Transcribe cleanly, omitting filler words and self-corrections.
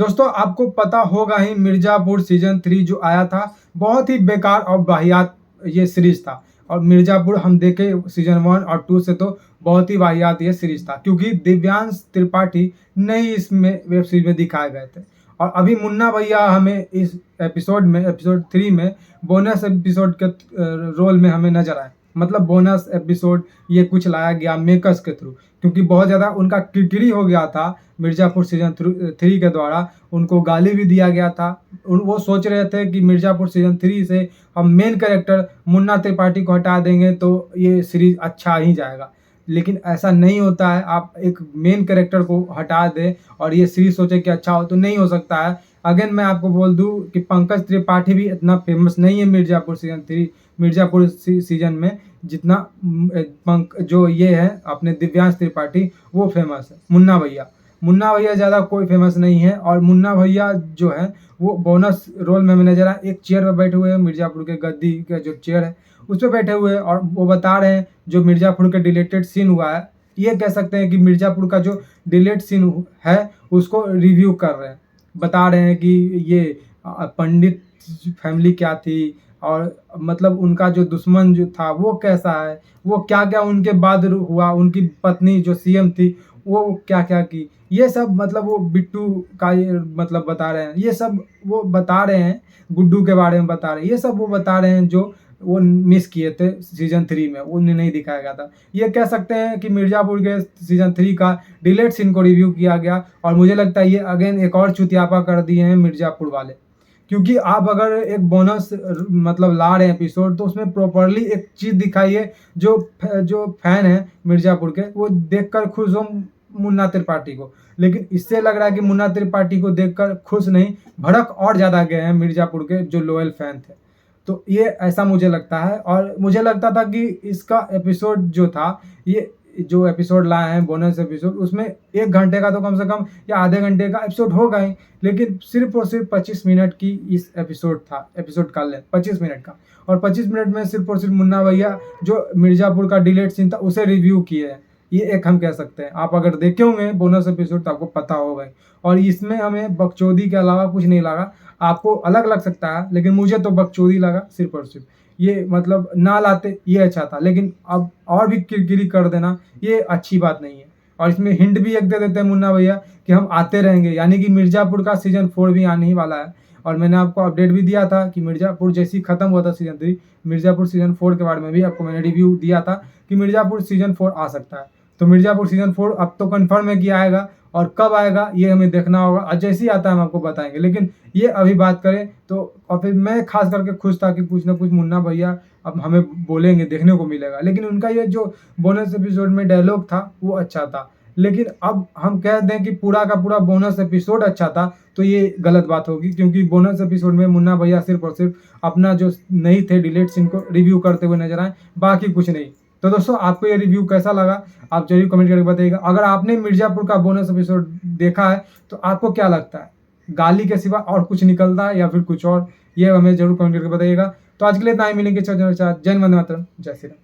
दोस्तों आपको पता होगा ही मिर्ज़ापुर सीज़न 3 जो आया था, बहुत ही बेकार और वाहियात ये सीरीज़ था। और मिर्ज़ापुर हम देखे सीज़न 1 और 2 से तो बहुत ही वाहियात ये सीरीज़ था, क्योंकि दिव्यांश त्रिपाठी नहीं इसमें वेब सीरीज़ में दिखाए गए थे। और अभी मुन्ना भैया हमें इस एपिसोड 3 में बोनस एपिसोड के रोल में हमें नज़र आए। मतलब बोनस एपिसोड ये कुछ लाया गया मेकर्स के थ्रू, क्योंकि बहुत ज़्यादा उनका किरकिरी हो गया था मिर्ज़ापुर सीज़न 3 के द्वारा। उनको गाली भी दिया गया था। वो सोच रहे थे कि मिर्ज़ापुर सीज़न 3 से हम मेन कैरेक्टर मुन्ना त्रिपाठी को हटा देंगे तो ये सीरीज़ अच्छा ही जाएगा, लेकिन ऐसा नहीं होता है। आप एक मेन कैरेक्टर को हटा दें और ये सीरीज़ सोचे कि अच्छा हो, तो नहीं हो सकता है। अगेन मैं आपको बोल दूं कि पंकज त्रिपाठी भी इतना फेमस नहीं है मिर्ज़ापुर सीज़न में, जितना जो ये है अपने दिव्यांश त्रिपाठी वो फेमस है। मुन्ना भैया ज़्यादा कोई फेमस नहीं है। और मुन्ना भैया जो है वो बोनस रोल में हमें नजर आए, एक चेयर पर बैठे हुए हैं, मिर्ज़ापुर के गद्दी का जो चेयर है उस पर बैठे हुए हैं, और वो बता रहे हैं जो मिर्ज़ापुर का डिलीटेड सीन हुआ है। ये कह सकते हैं कि मिर्ज़ापुर का जो डिलीट सीन है उसको रिव्यू कर रहे हैं, बता रहे हैं कि ये पंडित फैमिली क्या थी, और मतलब उनका जो दुश्मन जो था वो कैसा है, वो क्या क्या उनके बाद हुआ, उनकी पत्नी जो सीएम थी वो क्या क्या की, ये सब मतलब वो बिट्टू का ये मतलब बता रहे हैं। ये सब वो बता रहे हैं, गुड्डू के बारे में बता रहे हैं। ये सब वो बता रहे हैं जो वो मिस किए थे सीज़न 3 में, उन्हें नहीं दिखाया गया था। ये कह सकते हैं कि मिर्ज़ापुर के सीज़न 3 का डिलेट सीन को रिव्यू किया गया, और मुझे लगता है ये अगेन एक और चुतियापा कर दिए हैं मिर्ज़ापुर वाले। क्योंकि आप अगर एक बोनस मतलब ला रहे हैं एपिसोड, तो उसमें प्रॉपरली एक चीज़ दिखाइए जो फैन है मिर्ज़ापुर के वो देखकर खुश हो मुन्ना त्रिपाठी को। लेकिन इससे लग रहा है कि मुन्ना त्रिपाठी को देखकर खुश नहीं, भड़क और ज़्यादा गए हैं मिर्ज़ापुर के जो लॉयल फैन थे। तो ये ऐसा मुझे लगता है। और मुझे लगता था कि इसका एपिसोड जो था, ये जो एपिसोड लाए हैं बोनस एपिसोड, उसमें 1 घंटे का तो कम से कम या आधे घंटे का एपिसोड होगा ही, लेकिन सिर्फ और सिर्फ 25 मिनट की इस एपिसोड का लेंथ 25 मिनट का। और 25 मिनट में सिर्फ और सिर्फ मुन्ना भैया जो मिर्ज़ापुर का डिलेट सीन था उसे रिव्यू किए हैं। ये एक हम कह सकते हैं। आप अगर देखे होंगे बोनस एपिसोड तो आपको पता होगा ही। और इसमें हमें बकचोदी के अलावा कुछ नहीं लगा। आपको अलग लग सकता है, लेकिन मुझे तो बकचोदी लगा सिर्फ और सिर्फ। ये मतलब ना लाते ये अच्छा था, लेकिन अब और भी किरकिरी कर देना ये अच्छी बात नहीं है। और इसमें हिंट भी एक दे देते हैं मुन्ना भैया कि हम आते रहेंगे, यानी कि मिर्ज़ापुर का सीज़न 4 भी आने ही वाला है। और मैंने आपको अपडेट भी दिया था कि मिर्ज़ापुर जैसे ही खत्म हुआ था सीज़न 3, मिर्ज़ापुर सीज़न 4 के बारे में भी आपको मैंने रिव्यू दिया था कि मिर्ज़ापुर सीज़न 4 आ सकता है। तो मिर्ज़ापुर सीज़न 4 अब तो कन्फर्म है कि आएगा, और कब आएगा ये हमें देखना होगा, और जैसे ही आता है हम आपको बताएंगे। लेकिन ये अभी बात करें तो, और फिर मैं खास करके खुश था कि कुछ ना कुछ मुन्ना भैया अब हमें बोलेंगे, देखने को मिलेगा। लेकिन उनका ये जो बोनस एपिसोड में डायलॉग था वो अच्छा था, लेकिन अब हम कह दें कि पूरा का पूरा बोनस एपिसोड अच्छा था तो ये गलत बात होगी, क्योंकि बोनस एपिसोड में मुन्ना भैया सिर्फ और सिर्फ अपना जो नहीं थे डिलेट सीन को रिव्यू करते हुए नजर आए, बाकी कुछ नहीं। तो दोस्तों आपको ये रिव्यू कैसा लगा आप जरूर कमेंट करके बताइएगा। अगर आपने मिर्ज़ापुर का बोनस एपिसोड देखा है तो आपको क्या लगता है, गाली के सिवा और कुछ निकलता है या फिर कुछ और, ये हमें जरूर कमेंट करके बताइएगा। तो आज के लिए इतना ही, मिलेंगे जय हिंद, वंदे मातरम, जय श्री राम।